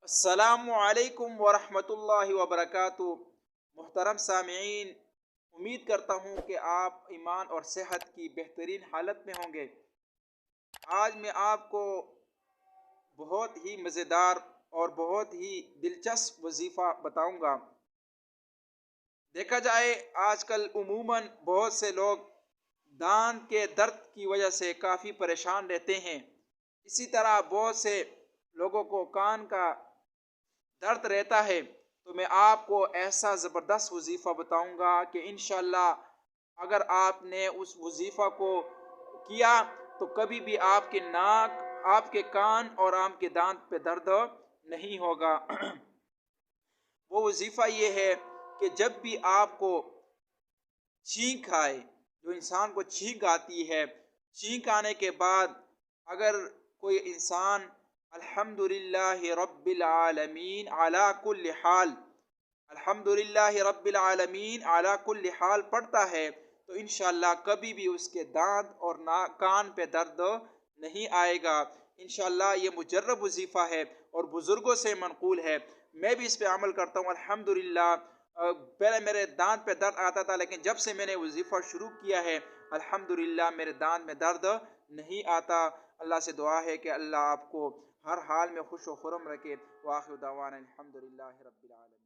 السلام علیکم ورحمۃ اللہ وبرکاتہ۔ محترم سامعین، امید کرتا ہوں کہ آپ ایمان اور صحت کی بہترین حالت میں ہوں گے۔ آج میں آپ کو بہت ہی مزیدار اور بہت ہی دلچسپ وظیفہ بتاؤں گا۔ دیکھا جائے آج کل عموماً بہت سے لوگ دانت کے درد کی وجہ سے کافی پریشان رہتے ہیں۔ اسی طرح بہت سے لوگوں کو کان کا درد رہتا ہے۔ تو میں آپ کو ایسا زبردست وظیفہ بتاؤں گا کہ انشاءاللہ اگر آپ نے اس وظیفہ کو کیا تو کبھی بھی آپ کے ناک، آپ کے کان اور آپ کے دانت پہ درد نہیں ہوگا۔ وہ وظیفہ یہ ہے کہ جب بھی آپ کو چھینک آئے، جو انسان کو چھینک آتی ہے، چھینک آنے کے بعد اگر کوئی انسان الحمدللہ رب العالمین علی کل حال، الحمدللہ رب العالمین علی کل حال پڑھتا ہے تو انشاءاللہ کبھی بھی اس کے دانت اور کان پہ درد نہیں آئے گا۔ انشاءاللہ یہ مجرب وظیفہ ہے اور بزرگوں سے منقول ہے۔ میں بھی اس پہ عمل کرتا ہوں الحمدللہ۔ پہلے میرے دانت پہ درد آتا تھا، لیکن جب سے میں نے وظیفہ شروع کیا ہے الحمدللہ میرے دانت میں درد نہیں آتا۔ اللہ سے دعا ہے کہ اللہ آپ کو ہر حال میں خوش و خرم رکھے۔ وآخر دعوانا الحمدللہ رب العالمین۔